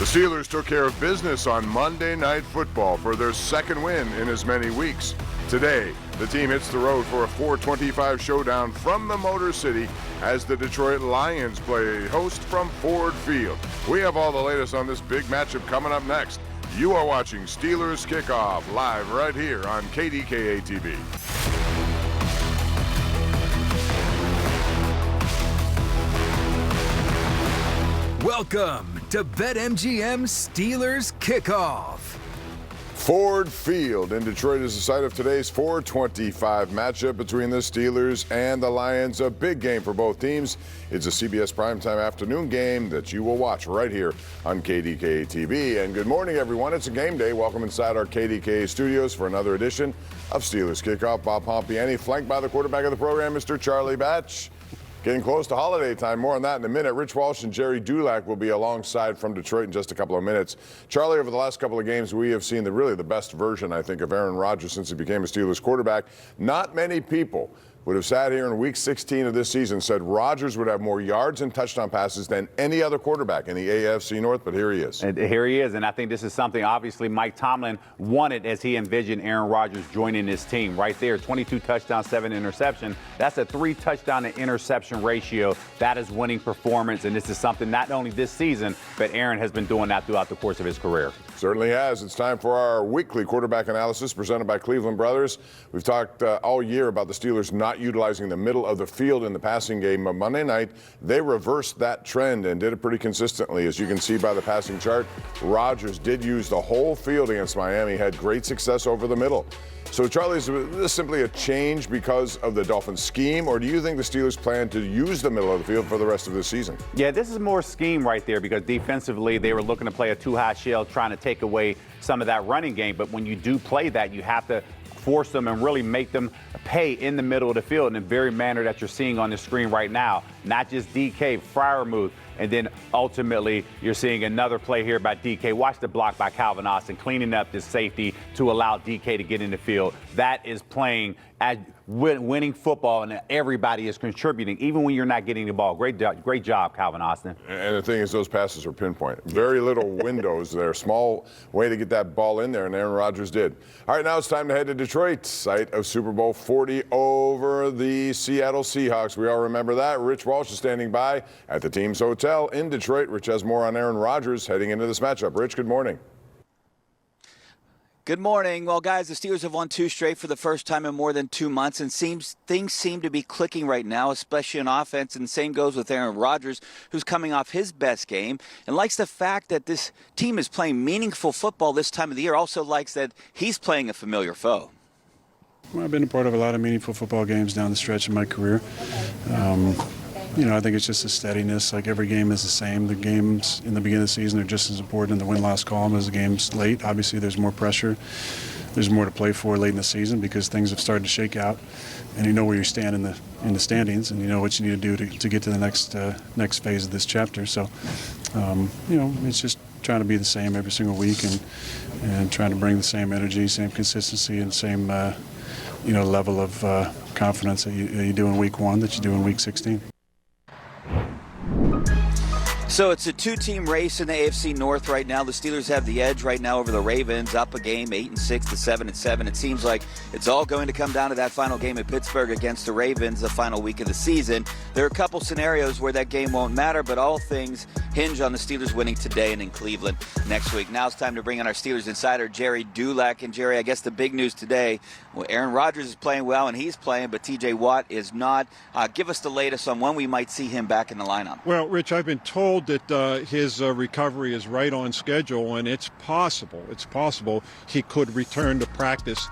The Steelers took care of business on Monday Night Football for their second win in as many weeks. Today, the team hits the road for a 4:25 showdown from the Motor City as the Detroit Lions play host from Ford Field. We have all the latest on this big matchup coming up next. You are watching Steelers Kickoff live right here on KDKA TV. Welcome to BetMGM Steelers Kickoff. Ford Field in Detroit is the site of today's 4:25 matchup between the Steelers and the Lions. A big game for both teams. It's a CBS primetime afternoon game that you will watch right here on KDKA TV. And good morning, everyone. It's a game day. Welcome inside our KDKA studios for another edition of Steelers Kickoff. Bob Pompeani, flanked by the quarterback of the program, Mr. Charlie Batch. Getting close to holiday time. More on that in a minute. Rich Walsh and Gerry Dulac will be alongside from Detroit in just a couple of minutes. Charlie, over the last couple of games, we have seen really the best version, I think, of Aaron Rodgers since he became a Steelers quarterback. Not many people would have sat here in Week 16 of this season and said Rodgers would have more yards and touchdown passes than any other quarterback in the AFC North, but here he is. And here he is, and I think this is something obviously Mike Tomlin wanted as he envisioned Aaron Rodgers joining his team. Right there, 22 touchdowns, 7 interception. That's a 3 touchdown to interception ratio. That is winning performance, and this is something not only this season, but Aaron has been doing that throughout the course of his career. Certainly has. It's time for our weekly quarterback analysis presented by Cleveland Brothers. We've talked all year about the Steelers not utilizing the middle of the field in the passing game. But Monday night, they reversed that trend and did it pretty consistently. As you can see by the passing chart, Rodgers did use the whole field against Miami, had great success over the middle. So, Charlie, is this simply a change because of the Dolphins' scheme, or do you think the Steelers plan to use the middle of the field for the rest of the season? Yeah, this is more scheme right there because defensively they were looking to play a too-high shell, trying to take away some of that running game. But when you do play that, you have to force them and really make them pay in the middle of the field in the very manner that you're seeing on the screen right now. Not just DK, Freiermuth, and then ultimately you're seeing another play here by DK. Watch the block by Calvin Austin, cleaning up the safety to allow DK to get in the field. That is playing at winning football, and everybody is contributing, even when you're not getting the ball. Great job, Calvin Austin. And the thing is, those passes are pinpoint. Very little windows there. Small way to get that ball in there, and Aaron Rodgers did. All right, now it's time to head to Detroit, site of Super Bowl 40 over the Seattle Seahawks. We all remember that. Rich Walsh is standing by at the team's hotel in Detroit. Rich has more on Aaron Rodgers heading into this matchup. Rich, good morning. Good morning. Well, guys, the Steelers have won 2 straight for the first time in more than 2 months, and things seem to be clicking right now, especially in offense. And the same goes with Aaron Rodgers, who's coming off his best game and likes the fact that this team is playing meaningful football this time of the year. Also likes that he's playing a familiar foe. Well, I've been a part of a lot of meaningful football games down the stretch of my career. I think it's just a steadiness. Like every game is the same. The games in the beginning of the season are just as important in the win-loss column as the games late. Obviously, there's more pressure. There's more to play for late in the season because things have started to shake out, and you know where you stand in the standings, and you know what you need to do to get to the next phase of this chapter. So, it's just trying to be the same every single week and trying to bring the same energy, same consistency, and same level of confidence that you do in week 1 that you do in week 16. So it's a 2-team race in the AFC North right now. The Steelers have the edge right now over the Ravens, up a game, 8-6 to 7-7. It seems like it's all going to come down to that final game at Pittsburgh against the Ravens, the final week of the season. There are a couple scenarios where that game won't matter, but all things hinge on the Steelers winning today and in Cleveland next week. Now it's time to bring in our Steelers insider, Gerry Dulac. And Gerry, I guess the big news today, well, Aaron Rodgers is playing well and he's playing, but TJ Watt is not. Give us the latest on when we might see him back in the lineup. Well, Rich, I've been told that his recovery is right on schedule, and it's possible he could return to practice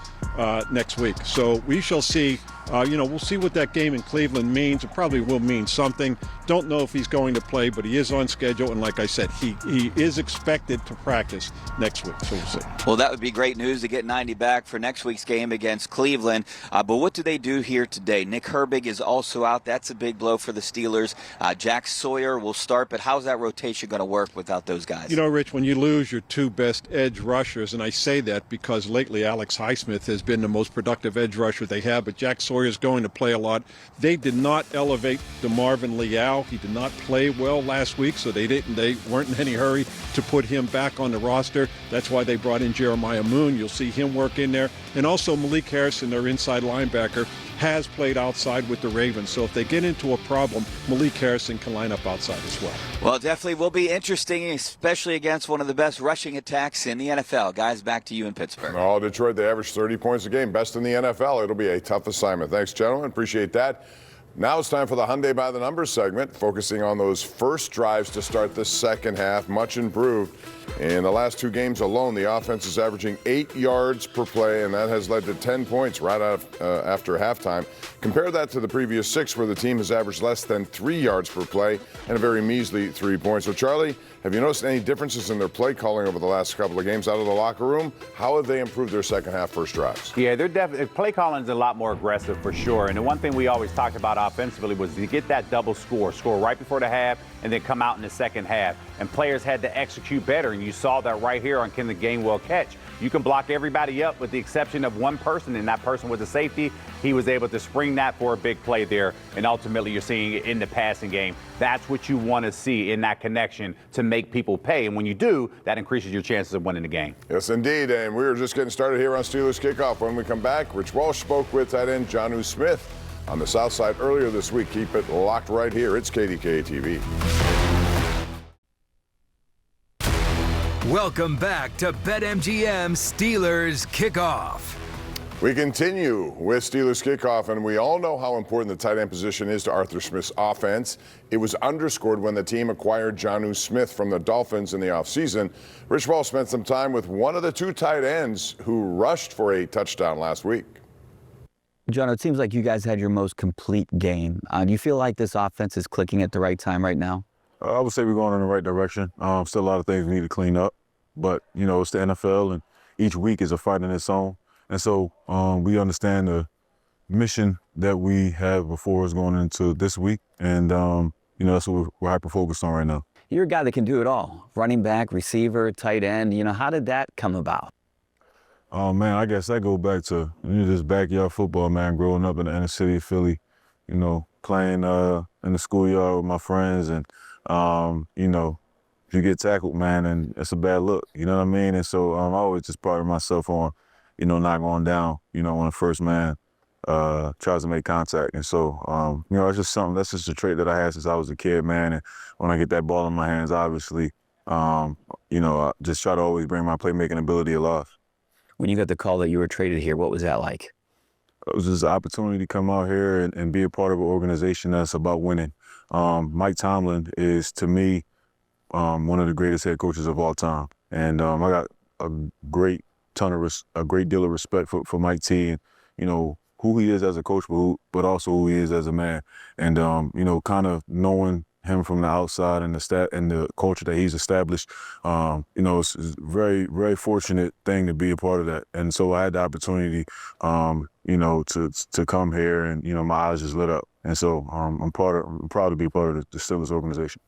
next week. So we shall see. We'll see what that game in Cleveland means. It probably will mean something. Don't know if he's going to play, but he is on schedule. And like I said, he is expected to practice next week. So we'll see. Well, that would be great news to get 90 back for next week's game against Cleveland. But what do they do here today? Nick Herbig is also out. That's a big blow for the Steelers. Jack Sawyer will start, but how's that rotation going to work without those guys? You know, Rich, when you lose your 2 best edge rushers, and I say that because lately Alex Highsmith has been the most productive edge rusher they have, but Jack Sawyer is going to play a lot. They did not elevate DeMarvin Leal. He did not play well last week, so They weren't in any hurry to put him back on the roster. That's why they brought in Jeremiah Moon. You'll see him work in there. And also Malik Harrison, their inside linebacker, has played outside with the Ravens. So if they get into a problem, Malik Harrison can line up outside as well. Well, it definitely will be interesting, especially against one of the best rushing attacks in the NFL. Guys, back to you in Pittsburgh. Oh, Detroit, they average 30 points a game, best in the NFL. It'll be a tough assignment. Thanks, gentlemen. Appreciate that. Now it's time for the Hyundai by the Numbers segment, focusing on those first drives to start the second half, much improved. In the last 2 games alone, the offense is averaging 8 yards per play, and that has led to 10 points right out of, after halftime. Compare that to the previous 6, where the team has averaged less than 3 yards per play and a very measly 3 points. So, Charlie, have you noticed any differences in their play calling over the last couple of games out of the locker room? How have they improved their second half first drives? Yeah, they're definitely play calling is a lot more aggressive for sure. And the one thing we always talked about offensively was to get that double score right before the half and then come out in the second half. And players had to execute better, and you saw that right here on Can the Gainwell catch. You can block everybody up with the exception of one person, and that person was a safety. He was able to spring that for a big play there, and ultimately you're seeing it in the passing game. That's what you want to see in that connection to make people pay, and when you do, that increases your chances of winning the game. Yes, indeed, and we're just getting started here on Steelers Kickoff. When we come back, Rich Walsh spoke with tight end Jonnu Smith on the South Side earlier this week. Keep it locked right here. It's KDKA TV. Welcome back to BetMGM Steelers Kickoff. We continue with Steelers Kickoff, and we all know how important the tight end position is to Arthur Smith's offense. It was underscored when the team acquired Jonnu Smith from the Dolphins in the offseason. Rich Walsh spent some time with one of the 2 tight ends who rushed for a touchdown last week. John, it seems like you guys had your most complete game. Do you feel like this offense is clicking at the right time right now? I would say we're going in the right direction. Still a lot of things we need to clean up. But, you know, it's the NFL, and each week is a fight in its own. And so we understand the mission that we have before us going into this week. And, you know, that's what we're hyper-focused on right now. You're a guy that can do it all. Running back, receiver, tight end. You know, how did that come about? Oh, man, I guess I go back to just backyard football, man, growing up in the inner city of Philly, you know, playing in the schoolyard with my friends. And, you know, if you get tackled, man, and it's a bad look, you know what I mean? And so I always just prided myself on, you know, not going down, you know, when the first man tries to make contact. And so, you know, it's just something, that's just a trait that I had since I was a kid, man. And when I get that ball in my hands, obviously, you know, I just try to always bring my playmaking ability alive. When you got the call that you were traded here, what was that like? It was just an opportunity to come out here and be a part of an organization that's about winning. Mike Tomlin is, to me, one of the greatest head coaches of all time. And I got a great deal of respect for Mike T and, you know, who he is as a coach, but also who he is as a man. And, you know, kind of knowing him from the outside and the culture that he's established, you know, it's a very, very fortunate thing to be a part of that. And so I had the opportunity, you know, to come here, and, you know, my eyes just lit up. And so I'm proud to be part of the Steelers organization.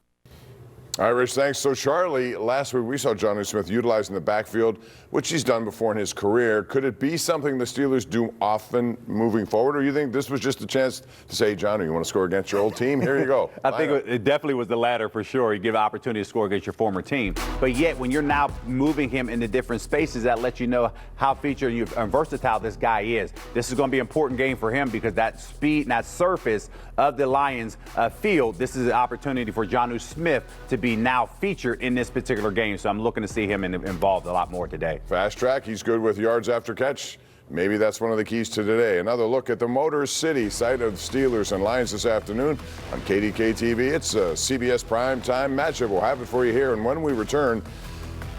All right, Rich, thanks. So, Charlie, last week we saw Jonnu Smith utilizing the backfield, which he's done before in his career. Could it be something the Steelers do often moving forward, or you think this was just a chance to say, Jonnu, you want to score against your old team? Here you go. I think it definitely was the latter for sure. You give an opportunity to score against your former team. But yet, when you're now moving him into different spaces, that lets you know how featured and versatile this guy is. This is going to be an important game for him because that speed and that surface of the Lions field, this is an opportunity for Jonnu Smith to be now featured in this particular game. So I'm looking to see him involved a lot more today. Fast track, he's good with yards after catch. Maybe that's one of the keys to today. Another look at the Motor City site of Steelers and Lions this afternoon on KDKA TV. It's a CBS primetime matchup. We'll have it for you here. And when we return,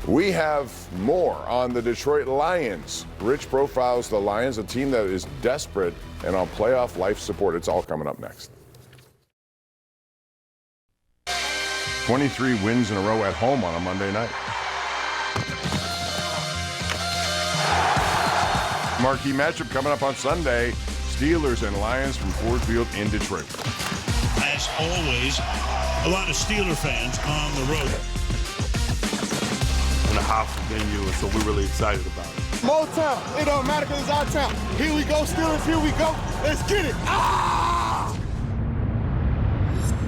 we have more on the Detroit Lions. Rich profiles the Lions, a team that is desperate and on playoff life support. It's all coming up next. 23 wins in a row at home on a Monday night. Marquee matchup coming up on Sunday. Steelers and Lions from Ford Field in Detroit. As always, a lot of Steeler fans on the road. In a hostile venue, and so we're really excited about it. Motown, it don't matter because it's our town. Here we go, Steelers, here we go. Let's get it. Ah!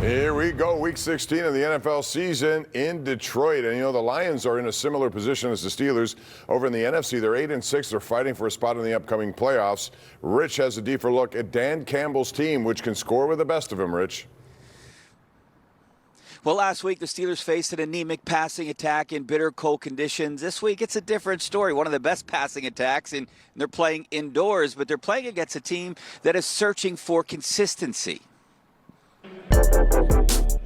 Here we go, Week 16 of the NFL season in Detroit. And, you know, the Lions are in a similar position as the Steelers. Over in the NFC, they're 8-6. They're fighting for a spot in the upcoming playoffs. Rich has a deeper look at Dan Campbell's team, which can score with the best of them, Rich. Well, last week the Steelers faced an anemic passing attack in bitter cold conditions. This week it's a different story. One of the best passing attacks, and they're playing indoors, but they're playing against a team that is searching for consistency.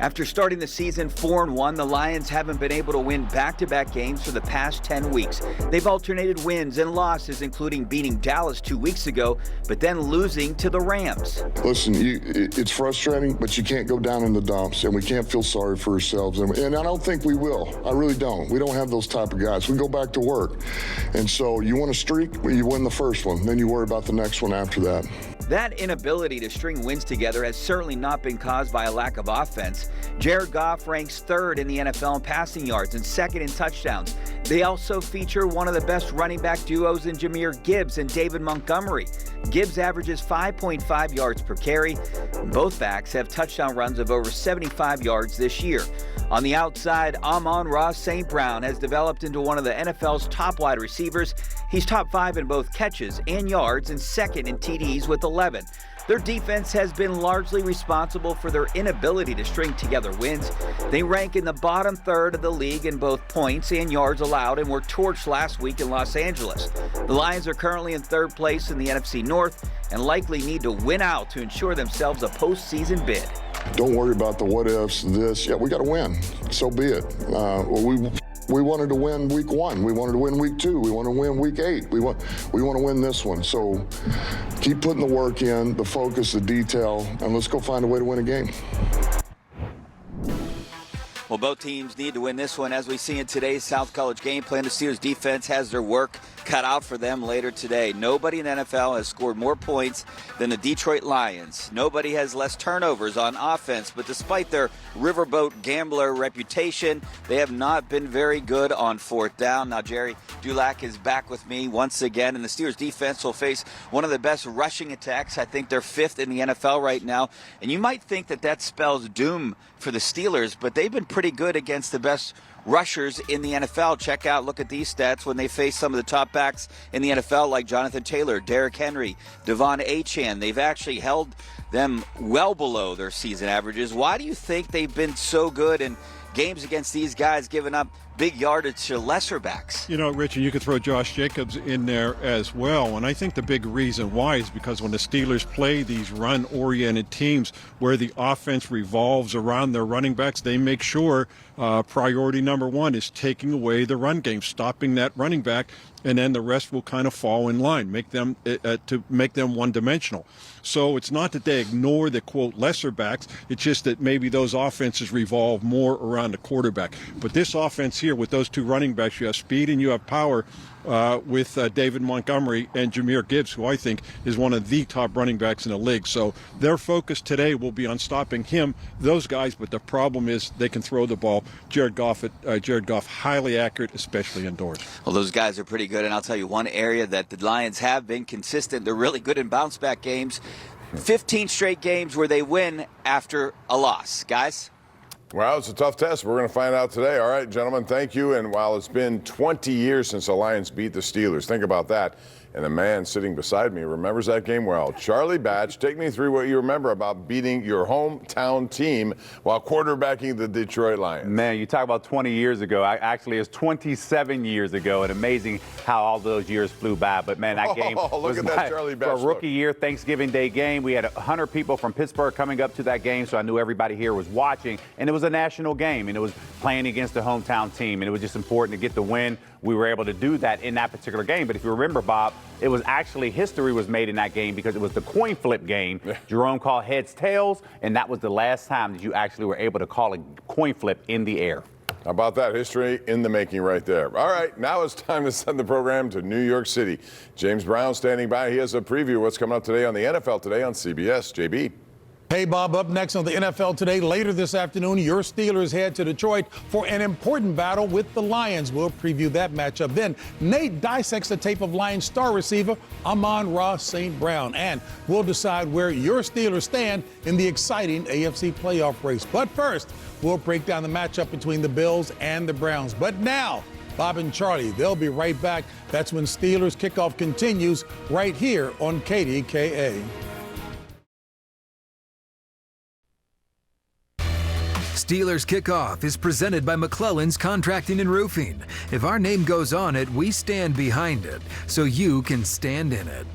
After starting the season 4-1, the Lions haven't been able to win back-to-back games for the past 10 weeks. They've alternated wins and losses, including beating Dallas 2 weeks ago, but then losing to the Rams. Listen, it's frustrating, but you can't go down in the dumps, and we can't feel sorry for ourselves. And I don't think we will. I really don't. We don't have those type of guys. We go back to work. And so you want a streak, you win the first one. Then you worry about the next one after that. That inability to string wins together has certainly not been caused by a lack of offense. Jared Goff ranks third in the NFL in passing yards and second in touchdowns. They also feature one of the best running back duos in Jahmyr Gibbs and David Montgomery. Gibbs averages 5.5 yards per carry. Both backs have touchdown runs of over 75 yards this year. On the outside, Amon-Ra St. Brown has developed into one of the NFL's top wide receivers. He's top 5 in both catches and yards and second in TDs with 11. Their defense has been largely responsible for their inability to string together wins. They rank in the bottom third of the league in both points and yards allowed and were torched last week in Los Angeles. The Lions are currently in third place in the NFC North and likely need to win out to ensure themselves a postseason bid. Don't worry about the what-ifs, this. Yeah, we got to win. So be it. We wanted to win week 1. We wanted to win week 2. We want to win week 8. We want to win this one. So keep putting the work in, the focus, the detail, and let's go find a way to win a game. Well, both teams need to win this one. As we see in today's South College game plan, the Steelers defense has their work cut out for them later today. Nobody in the NFL has scored more points than the Detroit Lions. Nobody has less turnovers on offense, but despite their riverboat gambler reputation, they have not been very good on fourth down. Now, Gerry Dulac is back with me once again, and the Steelers defense will face one of the best rushing attacks. I think they're 5th in the NFL right now, and you might think that spells doom for the Steelers, but they've been pretty good against the best rushers in the NFL. Look at these stats when they face some of the top backs in the NFL like Jonathan Taylor, Derrick Henry, Devon Achane. They've actually held them well below their season averages. Why do you think they've been so good in games against these guys, giving up big yardage to lesser backs? You know, Richard, you could throw Josh Jacobs in there as well. And I think the big reason why is because when the Steelers play these run-oriented teams where the offense revolves around their running backs, they make sure priority number 1 is taking away the run game, stopping that running back, and then the rest will kind of fall in line, make them one-dimensional. So it's not that they ignore the, quote, lesser backs. It's just that maybe those offenses revolve more around the quarterback. But this offense here with those 2 running backs, you have speed and you have power with David Montgomery and Jahmyr Gibbs, who I think is one of the top running backs in the league. So their focus today will be on stopping those guys, but the problem is they can throw the ball. Jared Goff, highly accurate, especially indoors. Well, those guys are pretty good, and I'll tell you one area that the Lions have been consistent. They're really good in bounce-back games. 15 straight games where they win after a loss. Guys? Well, it's a tough test. We're going to find out today. All right, gentlemen, thank you. And while it's been 20 years since the Lions beat the Steelers, think about that. And the man sitting beside me remembers that game well. Charlie Batch, take me through what you remember about beating your hometown team while quarterbacking the Detroit Lions. Man, you talk about 20 years ago. Actually, it's 27 years ago, and amazing how all those years flew by. But, man, that game was Charlie Batch for a rookie year Thanksgiving Day game. We had 100 people from Pittsburgh coming up to that game, so I knew everybody here was watching. And it was a national game, and it was playing against the hometown team, and it was just important to get the win. We were able to do that in that particular game. But if you remember, Bob, it was actually history was made in that game because it was the coin flip game. Jerome called heads, tails, and that was the last time that you actually were able to call a coin flip in the air. How about that? History in the making right there. All right, now it's time to send the program to New York City. James Brown standing by. He has a preview of what's coming up today on the NFL Today on CBS. JB. Hey, Bob, up next on the NFL Today. Later this afternoon, your Steelers head to Detroit for an important battle with the Lions. We'll preview that matchup. Then Nate dissects the tape of Lions star receiver Amon-Ra St. Brown. And we'll decide where your Steelers stand in the exciting AFC playoff race. But first, we'll break down the matchup between the Bills and the Browns. But now, Bob and Charlie, they'll be right back. That's when Steelers Kickoff continues right here on KDKA. Steelers Kickoff is presented by McClellan's Contracting and Roofing. If our name goes on it, we stand behind it, so you can stand in it.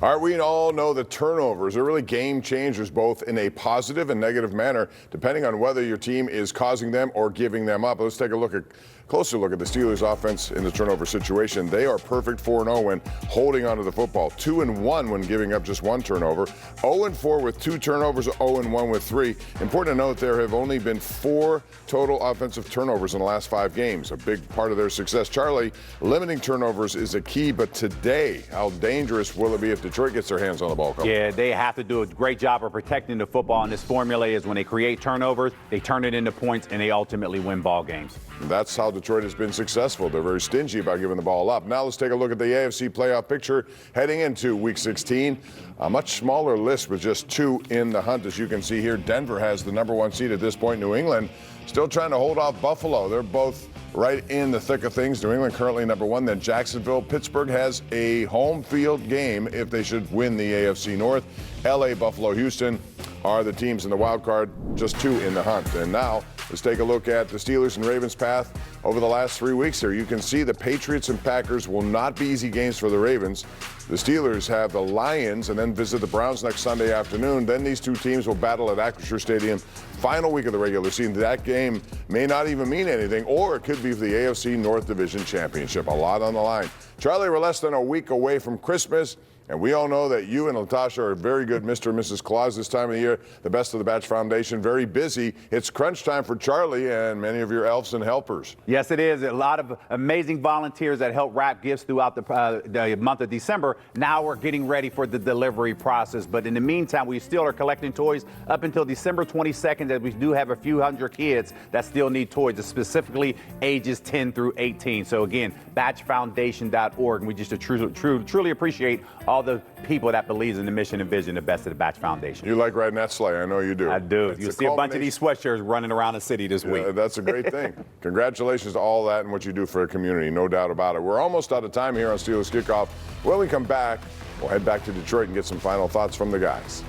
All right, we all know that turnovers are really game changers, both in a positive and negative manner, depending on whether your team is causing them or giving them up. Let's take a closer look at the Steelers offense in the turnover situation. They are perfect 4-0 when holding onto the football, 2-1 when giving up just one turnover, 0-4 with 2 turnovers, 0-1 with 3. Important to note there have only been 4 total offensive turnovers in the last 5 games, a big part of their success. Charlie, limiting turnovers is a key, but today, how dangerous will it be if Detroit gets their hands on the ball? Yeah, they have to do a great job of protecting the football, and this formula is when they create turnovers, they turn it into points, and they ultimately win ball games. That's how Detroit has been successful. They're very stingy about giving the ball up. Now let's take a look at the AFC playoff picture heading into Week 16. A much smaller list with just 2 in the hunt. As you can see here, Denver has the #1 seed at this point. New England still trying to hold off Buffalo. They're both right in the thick of things. New England currently #1, then Jacksonville. Pittsburgh has a home field game if they should win the AFC North. LA, Buffalo, Houston are the teams in the wild card, just 2 in the hunt. And now let's take a look at the Steelers and Ravens path over the last 3 weeks here. You can see the Patriots and Packers will not be easy games for the Ravens. The Steelers have the Lions and then visit the Browns next Sunday afternoon. Then these 2 teams will battle at Acrisure Stadium final week of the regular season. That game may not even mean anything, or it could be for the AFC North Division Championship. A lot on the line. Charlie, we're less than a week away from Christmas. And we all know that you and Latasha are very good Mr. and Mrs. Claus this time of the year. The Best of the Batch Foundation, very busy. It's crunch time for Charlie and many of your elves and helpers. Yes, it is. A lot of amazing volunteers that help wrap gifts throughout the month of December. Now we're getting ready for the delivery process. But in the meantime, we still are collecting toys up until December 22nd, as we do have a few hundred kids that still need toys, specifically ages 10 through 18. So again, batchfoundation.org. And we just truly appreciate all the people that believes in the mission and vision of Best of the Batch Foundation. You like riding that sleigh, I know you do. I do. You'll see a bunch of these sweatshirts running around the city this week. That's a great thing. Congratulations to all that and what you do for the community, no doubt about it. We're almost out of time here on Steelers Kickoff. When we come back, we'll head back to Detroit and get some final thoughts from the guys.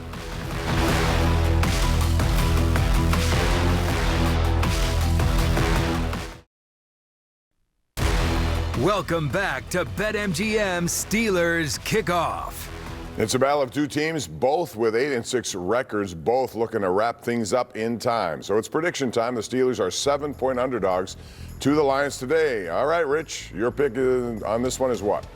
Welcome back to BetMGM Steelers Kickoff. It's a battle of 2 teams, both with 8-6 records, both looking to wrap things up in time. So it's prediction time. The Steelers are 7-point underdogs to the Lions today. All right, Rich, your pick on this one is what?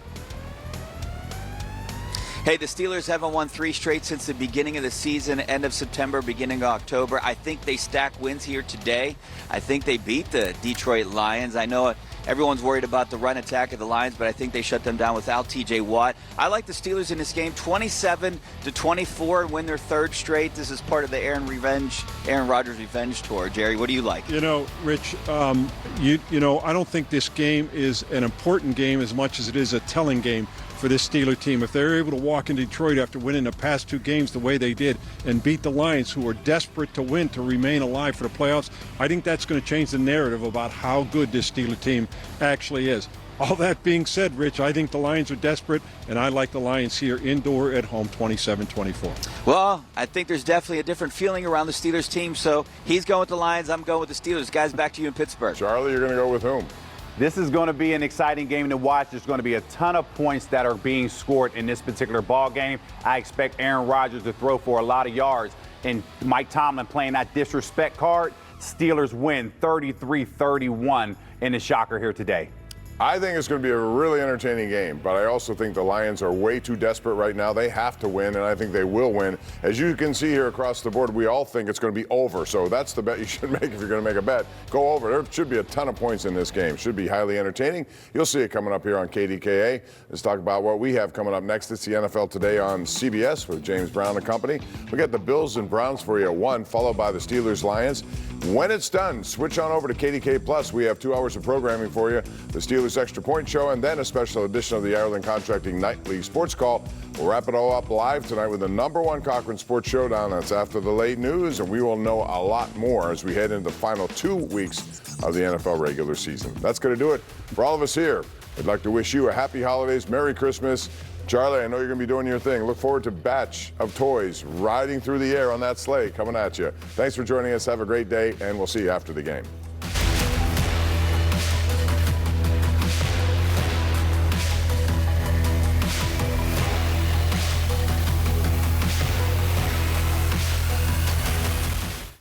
Hey, the Steelers haven't won 3 straight since the beginning of the season, end of September, beginning of October. I think they stack wins here today. I think they beat the Detroit Lions. I know everyone's worried about the run attack of the Lions, but I think they shut them down without T.J. Watt. I like the Steelers in this game, 27-24, and win their 3rd straight. This is part of the Aaron Rodgers revenge tour. Jerry, what do you like? You know, Rich, I don't think this game is an important game as much as it is a telling game for this Steeler team. If they're able to walk in Detroit after winning the past 2 games the way they did and beat the Lions, who are desperate to win to remain alive for the playoffs, I think that's going to change the narrative about how good this Steeler team actually is. All that being said, Rich, I think the Lions are desperate, and I like the Lions here indoor at home 27-24. Well, I think there's definitely a different feeling around the Steelers team, so he's going with the Lions, I'm going with the Steelers. Guys, back to you in Pittsburgh. Charlie, you're going to go with whom? This is going to be an exciting game to watch. There's going to be a ton of points that are being scored in this particular ball game. I expect Aaron Rodgers to throw for a lot of yards. And Mike Tomlin playing that disrespect card. Steelers win 33-31 in the shocker here today. I think it's going to be a really entertaining game, but I also think the Lions are way too desperate right now. They have to win, and I think they will win. As you can see here across the board, we all think it's going to be over. So that's the bet you should make if you're going to make a bet. Go over. There should be a ton of points in this game. Should be highly entertaining. You'll see it coming up here on KDKA. Let's talk about what we have coming up next. It's the NFL Today on CBS with James Brown and company. We got the Bills and Browns for you at 1, followed by the Steelers Lions. When it's done, switch on over to KDK Plus. We have 2 hours of programming for you. The Steelers Extra Point Show, and then a special edition of the Ireland Contracting Nightly Sports Call. We'll wrap it all up live tonight with the #1 Cochran Sports Showdown. That's after the late news, and we will know a lot more as we head into the final 2 weeks of the NFL regular season. That's going to do it for all of us here. I'd like to wish you a happy holidays, Merry Christmas. Charlie, I know you're going to be doing your thing. Look forward to Batch of Toys riding through the air on that sleigh coming at you. Thanks for joining us. Have a great day, and we'll see you after the game.